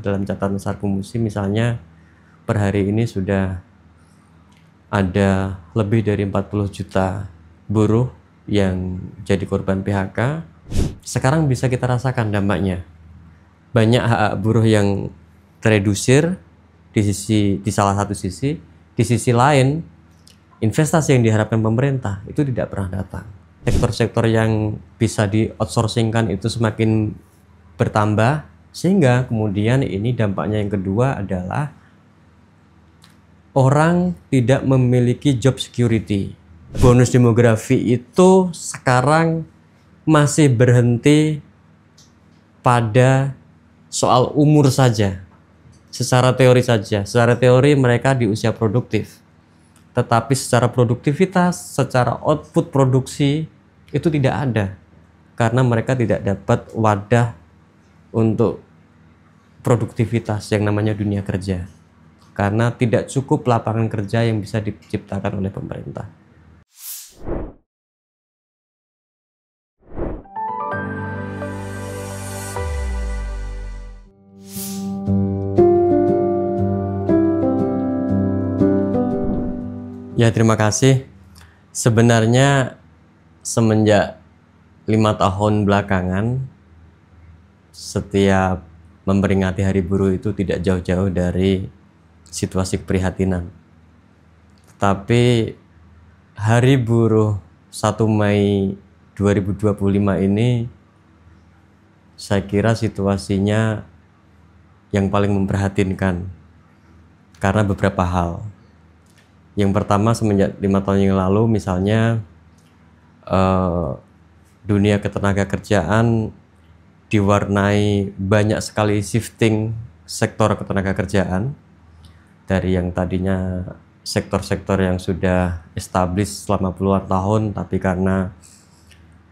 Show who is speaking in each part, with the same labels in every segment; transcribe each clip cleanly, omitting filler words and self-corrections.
Speaker 1: dalam catatan Sarku Musi misalnya per hari ini sudah ada lebih dari 40 juta buruh yang jadi korban PHK. Sekarang bisa kita rasakan dampaknya. Banyak hak buruh yang teredusir di salah satu sisi, di sisi lain investasi yang diharapkan pemerintah itu tidak pernah datang. Sektor-sektor yang bisa di-outsourcingkan itu semakin bertambah, sehingga kemudian ini dampaknya yang kedua adalah orang tidak memiliki job security. Bonus demografi itu sekarang masih berhenti pada soal umur saja, secara teori saja. Secara teori mereka di usia produktif, tetapi secara produktivitas, secara output produksi itu tidak ada, karena mereka tidak dapat wadah untuk produktivitas yang namanya dunia kerja, karena tidak cukup lapangan kerja yang bisa diciptakan oleh pemerintah. Ya, terima kasih. Sebenarnya semenjak 5 tahun belakangan, setiap memperingati Hari Buruh itu tidak jauh-jauh dari situasi keprihatinan. Tapi Hari Buruh 1 Mei 2025 ini saya kira situasinya yang paling memprihatinkan karena beberapa hal. Yang pertama, semenjak 5 tahun yang lalu misalnya dunia ketenaga kerjaan diwarnai banyak sekali shifting sektor ketenaga kerjaan, dari yang tadinya sektor-sektor yang sudah established selama puluhan tahun, tapi karena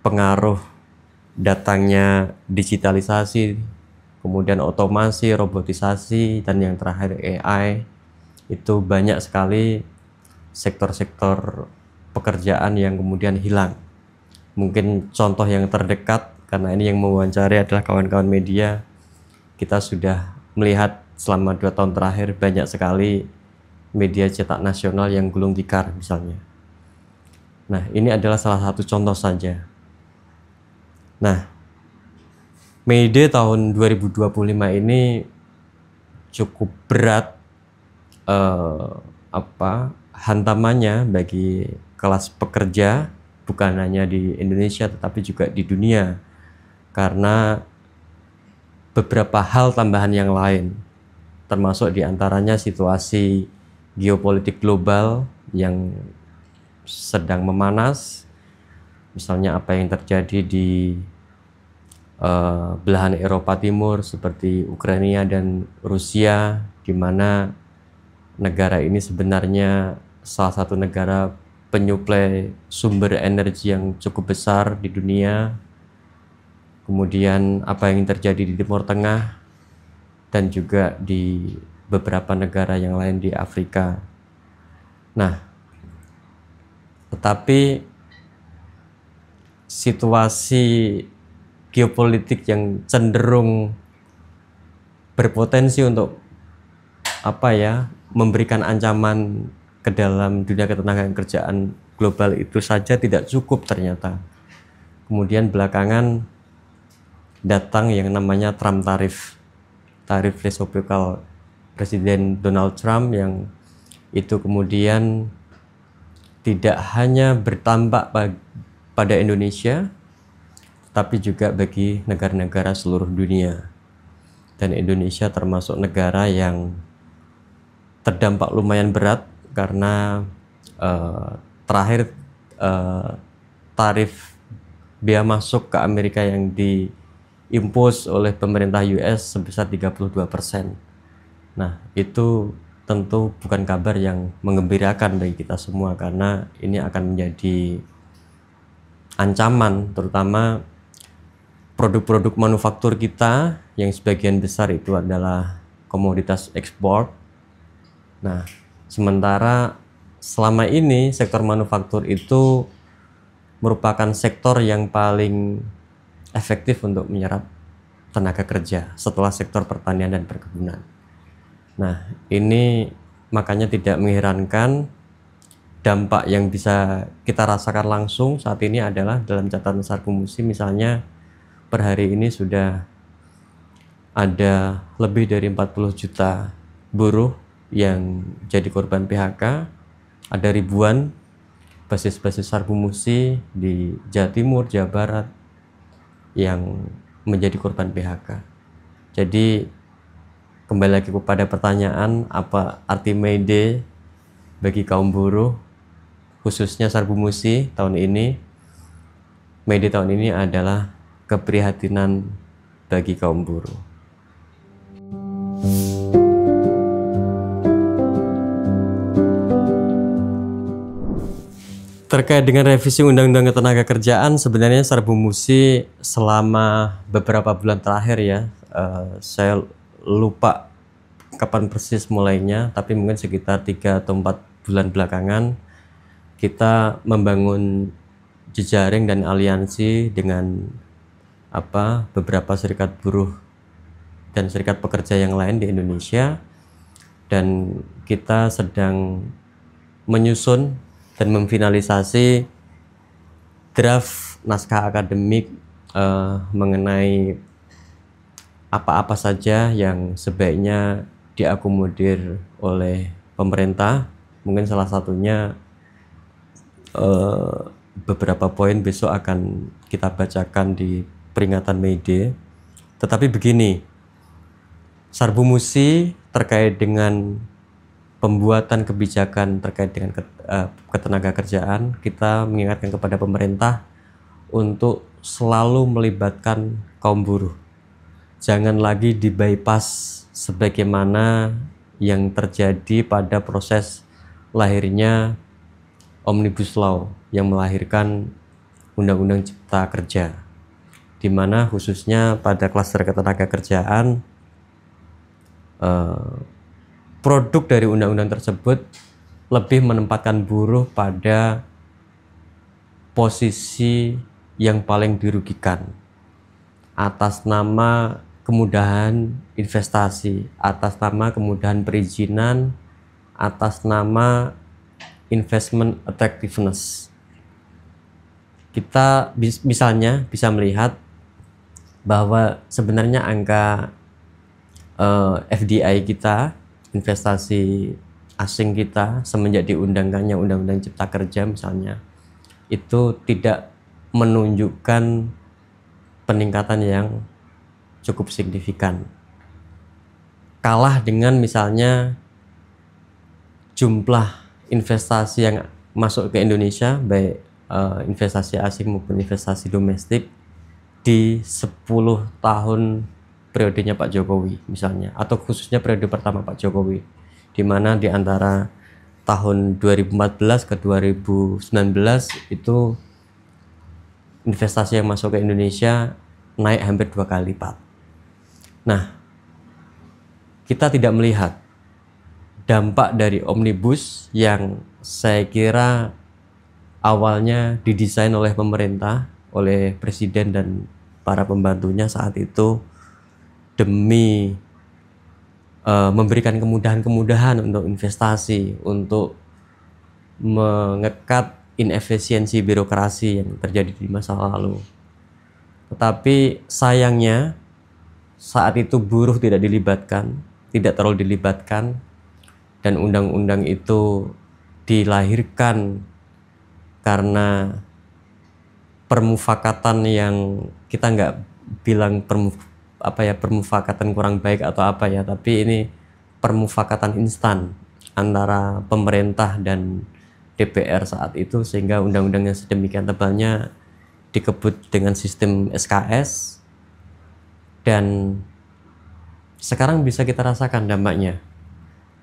Speaker 1: pengaruh datangnya digitalisasi, kemudian otomasi, robotisasi, dan yang terakhir AI, itu banyak sekali sektor-sektor pekerjaan yang kemudian hilang. Mungkin contoh yang terdekat, karena ini yang mewawancari adalah kawan-kawan media, kita sudah melihat selama 2 tahun terakhir banyak sekali media cetak nasional yang gulung tikar misalnya. Nah, ini adalah salah satu contoh saja. Nah, May Day tahun 2025 ini cukup berat hantamannya bagi kelas pekerja, bukan hanya di Indonesia tetapi juga di dunia, karena beberapa hal tambahan yang lain, termasuk diantaranya situasi geopolitik global yang sedang memanas. Misalnya apa yang terjadi di belahan Eropa Timur seperti Ukraina dan Rusia, di mana negara ini sebenarnya salah satu negara penyuplai sumber energi yang cukup besar di dunia. Kemudian apa yang terjadi di Timur Tengah dan juga di beberapa negara yang lain di Afrika. Nah, tetapi situasi geopolitik yang cenderung berpotensi untuk memberikan ancaman ke dalam dunia ketenaga kerjaan global itu saja tidak cukup ternyata. Kemudian belakangan datang yang namanya Trump tarif resiprokal Presiden Donald Trump, yang itu kemudian tidak hanya berdampak pada Indonesia, tapi juga bagi negara-negara seluruh dunia. Dan Indonesia termasuk negara yang terdampak lumayan berat karena terakhir tarif bea masuk ke Amerika yang diimpos oleh pemerintah US sebesar 32%. Nah, itu tentu bukan kabar yang menggembirakan bagi kita semua, karena ini akan menjadi ancaman terutama produk-produk manufaktur kita yang sebagian besar itu adalah komoditas ekspor. Nah, sementara selama ini sektor manufaktur itu merupakan sektor yang paling efektif untuk menyerap tenaga kerja setelah sektor pertanian dan perkebunan. Nah, ini makanya tidak mengherankan dampak yang bisa kita rasakan langsung saat ini adalah dalam catatan Sarkomusi misalnya per hari ini sudah ada lebih dari 40 juta buruh yang jadi korban PHK, ada ribuan basis-basis Sarkomusi di Jawa Timur, Jawa Barat yang menjadi korban PHK. Jadi kembali lagi kepada pertanyaan, apa arti May Day bagi kaum buruh, khususnya Sarkomusi tahun ini? May Day tahun ini adalah keprihatinan bagi kaum buruh. Terkait dengan revisi Undang-Undang Ketenagakerjaan, sebenarnya Sarkomusi selama beberapa bulan terakhir ya, saya lupa kapan persis mulainya, tapi mungkin sekitar 3 atau 4 bulan belakangan kita membangun jejaring dan aliansi dengan beberapa serikat buruh dan serikat pekerja yang lain di Indonesia, dan kita sedang menyusun dan memfinalisasi draft naskah akademik mengenai apa-apa saja yang sebaiknya diakomodir oleh pemerintah. Mungkin salah satunya beberapa poin besok akan kita bacakan di peringatan May Day. Tetapi begini, Sarkomusi terkait dengan pembuatan kebijakan terkait dengan ketenagakerjaan, kita mengingatkan kepada pemerintah untuk selalu melibatkan kaum buruh. Jangan lagi di bypass sebagaimana yang terjadi pada proses lahirnya Omnibus Law yang melahirkan Undang-Undang Cipta Kerja, di mana khususnya pada klaster ketenagakerjaan produk dari undang-undang tersebut lebih menempatkan buruh pada posisi yang paling dirugikan atas nama kemudahan investasi, atas nama kemudahan perizinan, atas nama investment attractiveness. Kita misalnya bisa melihat bahwa sebenarnya angka FDI kita, investasi asing kita, semenjak diundangkannya Undang-Undang Cipta Kerja misalnya, itu tidak menunjukkan peningkatan yang cukup signifikan. Kalah dengan misalnya jumlah investasi yang masuk ke Indonesia, baik investasi asing maupun investasi domestik di 10 tahun periodenya Pak Jokowi misalnya, atau khususnya periode pertama Pak Jokowi, di mana di antara tahun 2014 ke 2019 itu investasi yang masuk ke Indonesia naik hampir 2 kali lipat. Nah, kita tidak melihat dampak dari Omnibus yang saya kira awalnya didesain oleh pemerintah, oleh Presiden dan para pembantunya saat itu demi memberikan kemudahan-kemudahan untuk investasi, untuk mengekat inefisiensi birokrasi yang terjadi di masa lalu. Tetapi sayangnya saat itu buruh tidak dilibatkan, tidak terlalu dilibatkan, dan undang-undang itu dilahirkan karena permufakatan yang kita nggak bilang permufakatan kurang baik atau apa ya, tapi ini permufakatan instan antara pemerintah dan DPR saat itu, sehingga undang-undang yang sedemikian tebalnya dikebut dengan sistem SKS, dan sekarang bisa kita rasakan dampaknya.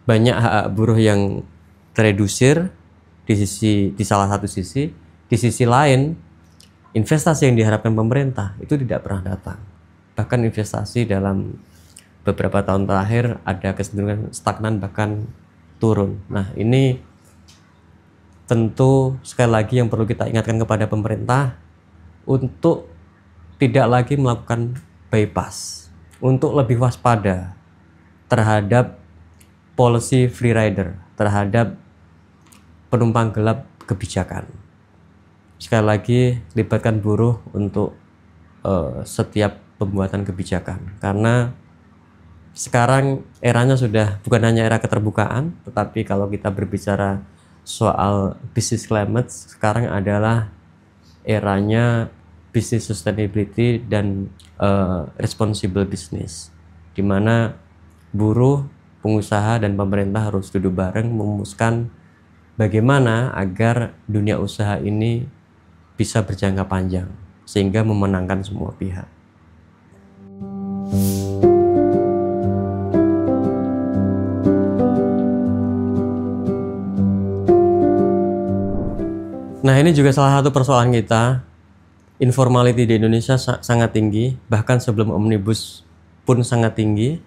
Speaker 1: Banyak hak buruh yang teredusir di salah satu sisi, di sisi lain investasi yang diharapkan pemerintah itu tidak pernah datang. Bahkan investasi dalam beberapa tahun terakhir ada kecenderungan stagnan bahkan turun. Nah, ini tentu sekali lagi yang perlu kita ingatkan kepada pemerintah untuk tidak lagi melakukan bypass, untuk lebih waspada terhadap policy free rider, terhadap penumpang gelap kebijakan. Sekali lagi, libatkan buruh untuk setiap pembuatan kebijakan, karena sekarang eranya sudah bukan hanya era keterbukaan, tetapi kalau kita berbicara soal business climate, sekarang adalah eranya business sustainability dan responsible business, di mana buruh, pengusaha, dan pemerintah harus duduk bareng merumuskan bagaimana agar dunia usaha ini bisa berjangka panjang sehingga memenangkan semua pihak. Nah, ini juga salah satu persoalan kita. Informality di Indonesia sangat tinggi, bahkan sebelum Omnibus pun sangat tinggi.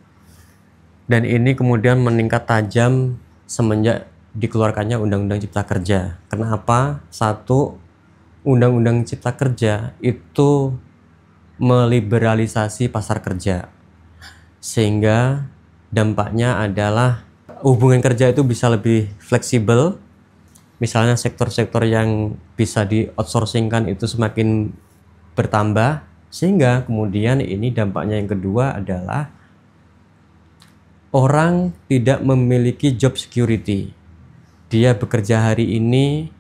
Speaker 1: Dan ini kemudian meningkat tajam semenjak dikeluarkannya Undang-Undang Cipta Kerja. Kenapa? Satu, Undang-Undang Cipta Kerja itu meliberalisasi pasar kerja, sehingga dampaknya adalah hubungan kerja itu bisa lebih fleksibel. Misalnya sektor-sektor yang bisa di outsourcingkan itu semakin bertambah, sehingga kemudian ini dampaknya yang kedua adalah orang tidak memiliki job security. Dia bekerja hari ini,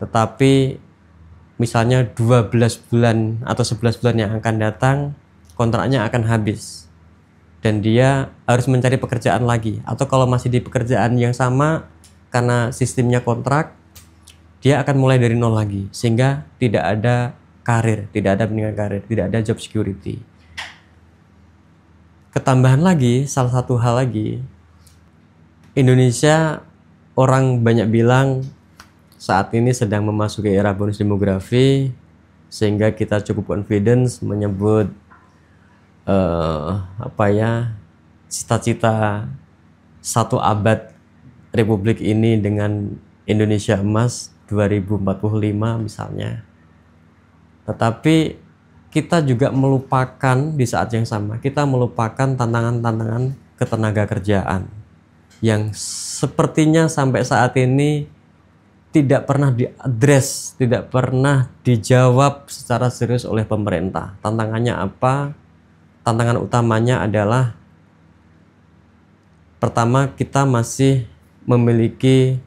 Speaker 1: tetapi misalnya 12 bulan atau 11 bulan yang akan datang, kontraknya akan habis. Dan dia harus mencari pekerjaan lagi. Atau kalau masih di pekerjaan yang sama, karena sistemnya kontrak, dia akan mulai dari nol lagi. Sehingga tidak ada karir, tidak ada peningkatan karir, tidak ada job security. Ketambahan lagi, salah satu hal lagi, Indonesia, orang banyak bilang saat ini sedang memasuki era bonus demografi, sehingga kita cukup confidence menyebut cita-cita 1 abad Republik ini dengan Indonesia emas 2045 misalnya. Tetapi kita juga melupakan di saat yang sama, kita melupakan tantangan-tantangan ketenaga kerjaan yang sepertinya sampai saat ini tidak pernah diadres, tidak pernah dijawab secara serius oleh pemerintah. Tantangannya apa? Tantangan utamanya adalah, pertama, kita masih memiliki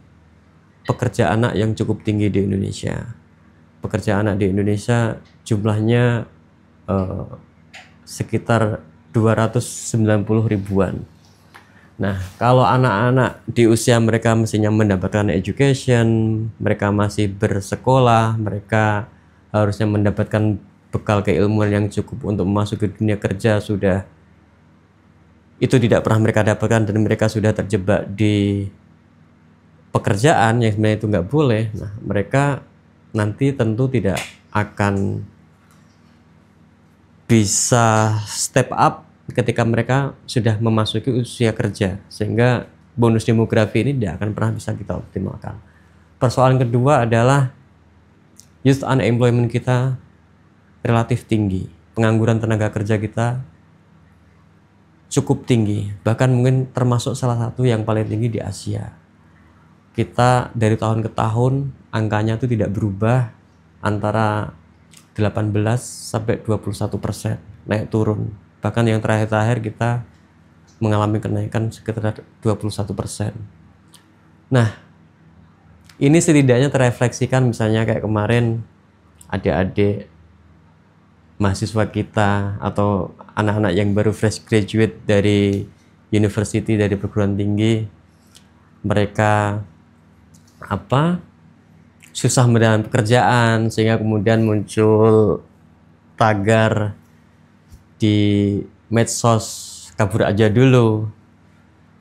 Speaker 1: pekerja anak yang cukup tinggi di Indonesia. Pekerja anak di Indonesia jumlahnya sekitar 290 ribuan. Nah, kalau anak-anak di usia mereka mestinya mendapatkan education, mereka masih bersekolah, mereka harusnya mendapatkan bekal keilmuan yang cukup untuk memasuki dunia kerja, sudah itu tidak pernah mereka dapatkan, dan mereka sudah terjebak di pekerjaan yang sebenarnya itu nggak boleh. Nah, mereka nanti tentu tidak akan bisa step up ketika mereka sudah memasuki usia kerja, sehingga bonus demografi ini tidak akan pernah bisa kita optimalkan. Persoalan kedua adalah youth unemployment kita relatif tinggi, pengangguran tenaga kerja kita cukup tinggi, bahkan mungkin termasuk salah satu yang paling tinggi di Asia. Kita dari tahun ke tahun angkanya itu tidak berubah, antara 18 sampai 21%, naik turun. Bahkan yang terakhir-terakhir kita mengalami kenaikan sekitar 21%. Nah, ini setidaknya terefleksikan, misalnya kayak kemarin adik-adik mahasiswa kita atau anak-anak yang baru fresh graduate dari university, dari perguruan tinggi, mereka susah mendapatkan pekerjaan, sehingga kemudian muncul tagar di medsos, kabur aja dulu.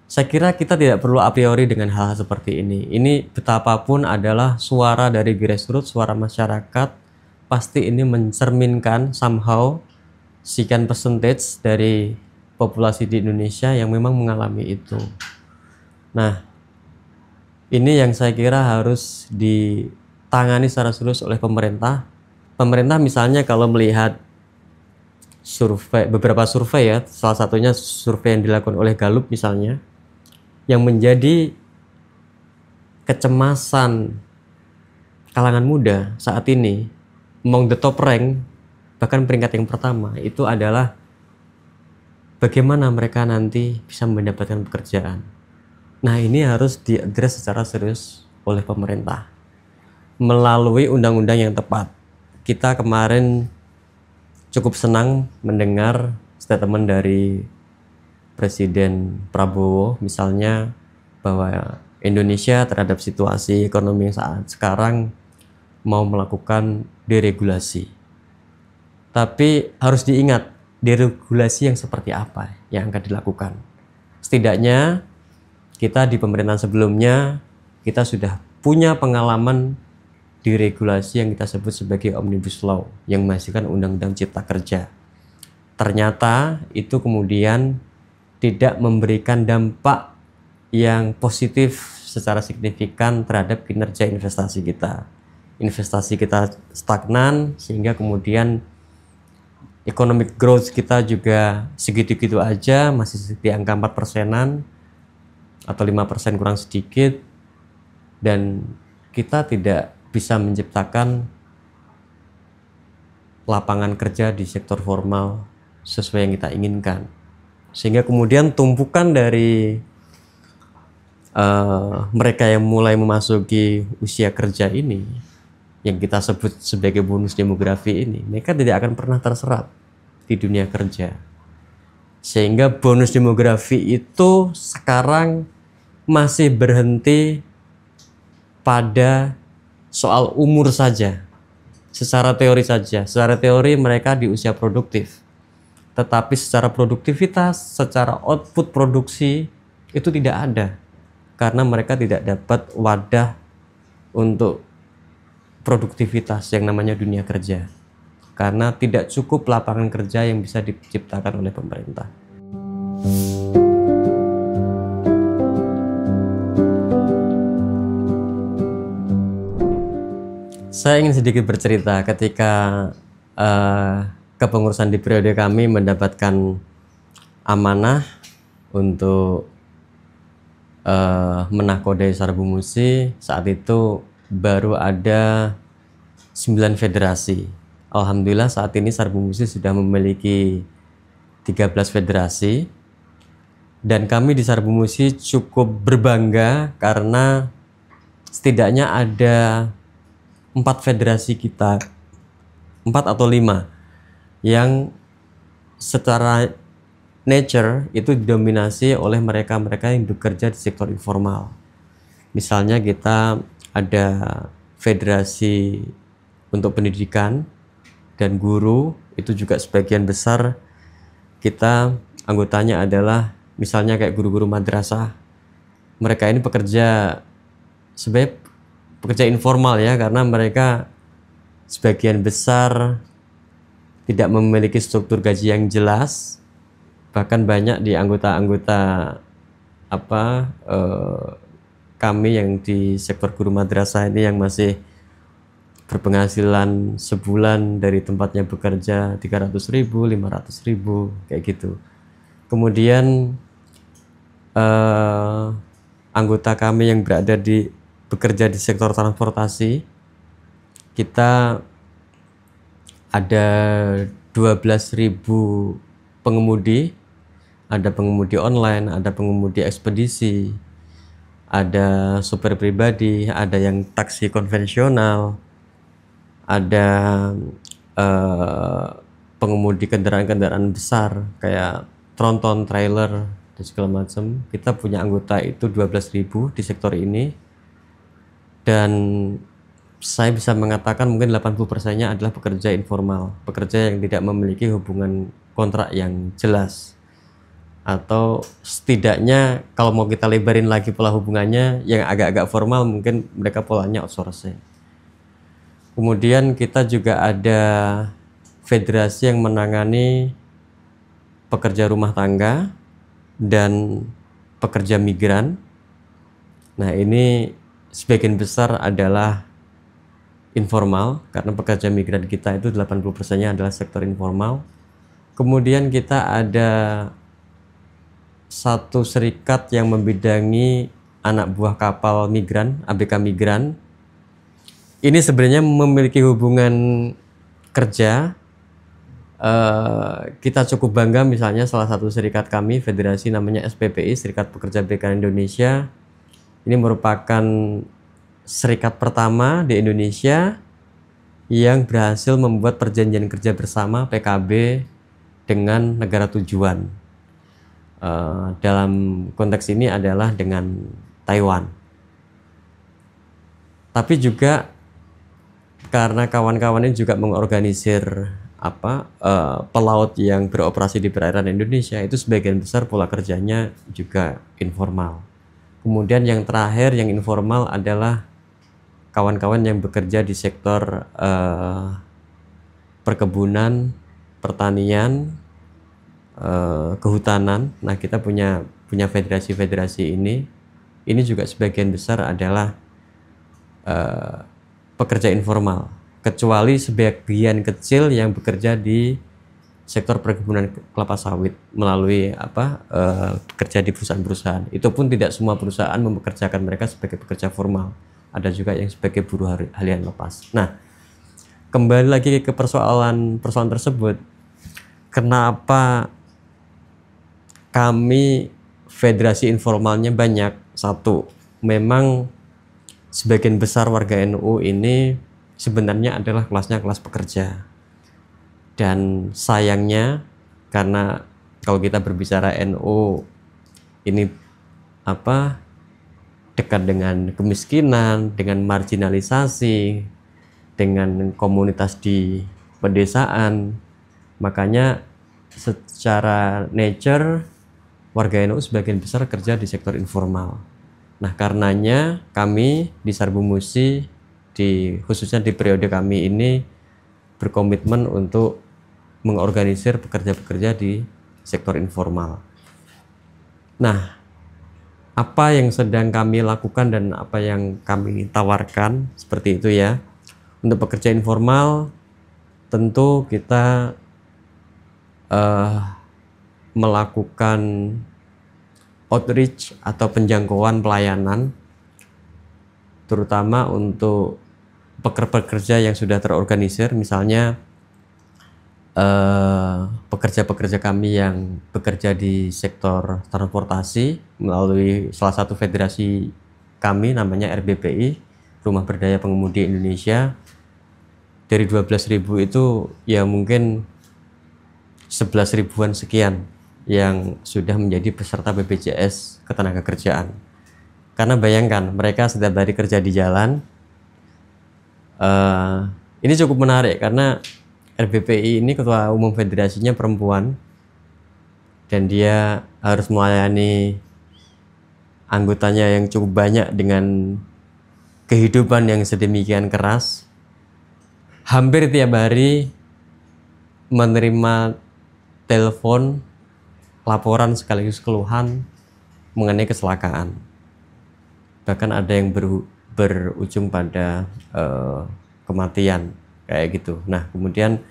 Speaker 1: Saya kira kita tidak perlu a priori dengan hal seperti ini. Ini betapapun adalah suara dari grassroots, suara masyarakat, pasti ini mencerminkan somehow sekian percentage dari populasi di Indonesia yang memang mengalami itu. Nah, ini yang saya kira harus ditangani secara serius oleh pemerintah. Pemerintah misalnya kalau melihat beberapa survei ya, salah satunya survei yang dilakukan oleh Gallup misalnya, yang menjadi kecemasan kalangan muda saat ini, among the top rank, bahkan peringkat yang pertama itu adalah bagaimana mereka nanti bisa mendapatkan pekerjaan. Nah, ini harus diadres secara serius oleh pemerintah melalui undang-undang yang tepat. Kita kemarin cukup senang mendengar statement dari Presiden Prabowo misalnya bahwa Indonesia terhadap situasi ekonomi saat sekarang mau melakukan deregulasi. Tapi harus diingat, deregulasi yang seperti apa yang akan dilakukan. Setidaknya kita di pemerintahan sebelumnya kita sudah punya pengalaman deregulasi yang kita sebut sebagai Omnibus Law yang menghasilkan Undang-Undang Cipta Kerja. Ternyata itu kemudian tidak memberikan dampak yang positif secara signifikan terhadap kinerja investasi kita. Investasi kita stagnan sehingga kemudian economic growth kita juga segitu-gitu aja, masih di angka 4%-an atau 5% kurang sedikit, dan kita tidak bisa menciptakan lapangan kerja di sektor formal sesuai yang kita inginkan. Sehingga kemudian tumpukan dari mereka yang mulai memasuki usia kerja ini, yang kita sebut sebagai bonus demografi ini, mereka tidak akan pernah terserap di dunia kerja. Sehingga bonus demografi itu sekarang masih berhenti pada soal umur saja, secara teori saja. Secara teori mereka di usia produktif, tetapi secara produktivitas, secara output produksi itu tidak ada, karena mereka tidak dapat wadah untuk produktivitas yang namanya dunia kerja, karena tidak cukup lapangan kerja yang bisa diciptakan oleh pemerintah. Saya ingin sedikit bercerita ketika kepengurusan di periode kami mendapatkan amanah untuk menakodai Sarbu Musi. Saat itu baru ada 9 federasi. Alhamdulillah saat ini Sarbu Musi sudah memiliki 13 federasi, dan kami di Sarbu Musi cukup berbangga karena setidaknya ada 4 federasi kita, 4 atau 5 yang secara nature itu didominasi oleh mereka-mereka yang bekerja di sektor informal. Misalnya kita ada federasi untuk pendidikan dan guru, itu juga sebagian besar kita anggotanya adalah misalnya kayak guru-guru madrasah. Mereka ini pekerja sebagai pekerja informal ya, karena mereka sebagian besar tidak memiliki struktur gaji yang jelas. Bahkan banyak di anggota-anggota kami yang di sektor guru madrasah ini yang masih berpenghasilan sebulan dari tempatnya bekerja 300.000, 500.000 kayak gitu. Kemudian anggota kami yang bekerja di sektor transportasi, kita ada 12.000 pengemudi, ada pengemudi online, ada pengemudi ekspedisi, ada supir pribadi, ada yang taksi konvensional, ada pengemudi kendaraan-kendaraan besar kayak tronton, trailer, dan segala macam. Kita punya anggota itu 12.000 di sektor ini. Dan saya bisa mengatakan mungkin 80%-nya adalah pekerja informal, pekerja yang tidak memiliki hubungan kontrak yang jelas, atau setidaknya kalau mau kita lebarin lagi pola hubungannya yang agak-agak formal, mungkin mereka polanya outsourcing. Kemudian kita juga ada federasi yang menangani pekerja rumah tangga dan pekerja migran. Nah, ini sebagian besar adalah informal, karena pekerja migran kita itu 80%-nya adalah sektor informal. Kemudian kita ada satu serikat yang membidangi anak buah kapal migran, ABK migran. Ini sebenarnya memiliki hubungan kerja. Kita cukup bangga, misalnya salah satu serikat kami, federasi namanya SPPI, Serikat Pekerja Migran Indonesia. Ini merupakan serikat pertama di Indonesia yang berhasil membuat perjanjian kerja bersama PKB dengan negara tujuan. Dalam konteks ini adalah dengan Taiwan. Tapi juga karena kawan-kawan ini juga mengorganisir pelaut yang beroperasi di perairan Indonesia, itu sebagian besar pola kerjanya juga informal. Kemudian yang terakhir, yang informal adalah kawan-kawan yang bekerja di sektor perkebunan, pertanian, kehutanan. Nah, kita punya federasi-federasi ini juga sebagian besar adalah pekerja informal, kecuali sebagian kecil yang bekerja di sektor perkebunan kelapa sawit melalui kerja di perusahaan-perusahaan. Itu pun tidak semua perusahaan mempekerjakan mereka sebagai pekerja formal, ada juga yang sebagai buruh harian lepas. Nah, kembali lagi ke persoalan tersebut, kenapa kami federasi informalnya banyak? Satu, memang sebagian besar warga NU ini sebenarnya adalah kelasnya kelas pekerja. Dan sayangnya, karena kalau kita berbicara NU ini dekat dengan kemiskinan, dengan marginalisasi, dengan komunitas di pedesaan, makanya secara nature warga NU sebagian besar kerja di sektor informal. Nah, karenanya kami di Sarbu Musi, khususnya di periode kami ini, berkomitmen untuk mengorganisir pekerja-pekerja di sektor informal. Nah, apa yang sedang kami lakukan dan apa yang kami tawarkan seperti itu ya. Untuk pekerja informal, tentu kita melakukan outreach atau penjangkauan pelayanan, terutama untuk pekerja yang sudah terorganisir, misalnya pekerja-pekerja kami yang bekerja di sektor transportasi melalui salah satu federasi kami namanya RBPI, Rumah Berdaya Pengemudi Indonesia. Dari 12.000 itu ya mungkin 11 ribuan sekian yang sudah menjadi peserta BPJS Ketenagakerjaan. Karena bayangkan, mereka setiap hari kerja di jalan. Ini cukup menarik karena RBPI ini ketua umum federasinya perempuan, dan dia harus melayani anggotanya yang cukup banyak dengan kehidupan yang sedemikian keras. Hampir tiap hari menerima telepon, laporan sekaligus keluhan mengenai kecelakaan. Bahkan ada yang berujung pada kematian kayak gitu. Nah, kemudian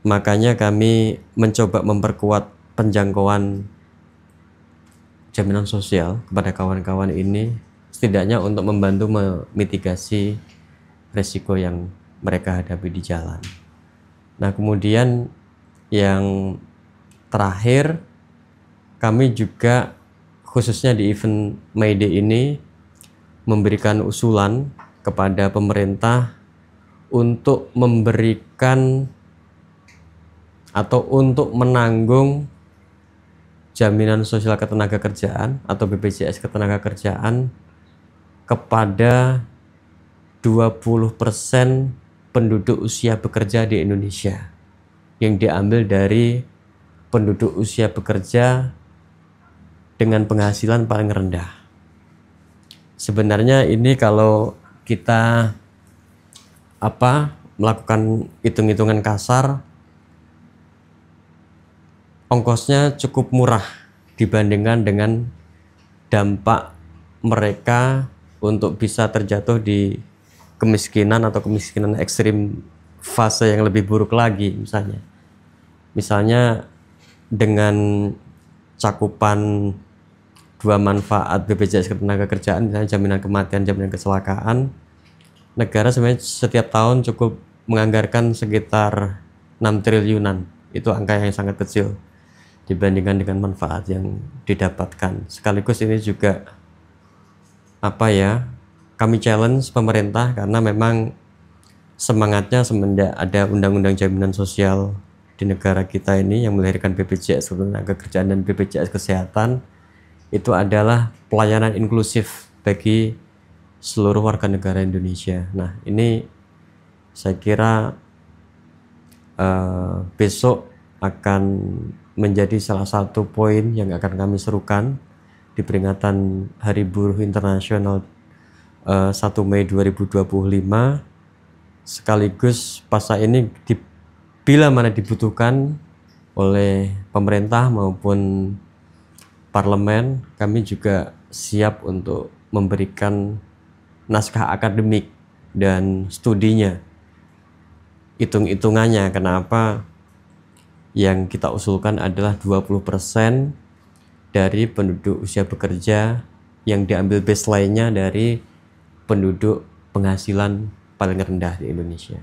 Speaker 1: makanya kami mencoba memperkuat penjangkauan jaminan sosial kepada kawan-kawan ini, setidaknya untuk membantu memitigasi resiko yang mereka hadapi di jalan. Nah, kemudian yang terakhir, kami juga khususnya di event May Day ini memberikan usulan kepada pemerintah untuk memberikan atau untuk menanggung jaminan sosial ketenagakerjaan atau BPJS Ketenagakerjaan kepada 20% penduduk usia bekerja di Indonesia, yang diambil dari penduduk usia bekerja dengan penghasilan paling rendah. Sebenarnya ini kalau kita melakukan hitung-hitungan kasar, ongkosnya cukup murah dibandingkan dengan dampak mereka untuk bisa terjatuh di kemiskinan atau kemiskinan ekstrim fase yang lebih buruk lagi misalnya. Misalnya dengan cakupan dua manfaat BPJS Ketenagakerjaan, misalnya jaminan kematian, jaminan kecelakaan, negara sebenarnya setiap tahun cukup menganggarkan sekitar 6 triliunan. Itu angka yang sangat kecil dibandingkan dengan manfaat yang didapatkan. Sekaligus ini juga kami challenge pemerintah karena memang semangatnya semenjak ada Undang-Undang Jaminan Sosial di negara kita ini yang melahirkan BPJS Ketenagakerjaan dan BPJS Kesehatan, itu adalah pelayanan inklusif bagi seluruh warga negara Indonesia. Nah, ini saya kira besok akan menjadi salah satu poin yang akan kami serukan di peringatan Hari Buruh Internasional 1 Mei 2025. Sekaligus pasal ini bila mana dibutuhkan oleh pemerintah maupun parlemen, kami juga siap untuk memberikan naskah akademik dan studinya, hitung-hitungannya. Kenapa yang kita usulkan adalah 20% dari penduduk usia bekerja yang diambil baseline-nya dari penduduk penghasilan paling rendah di Indonesia.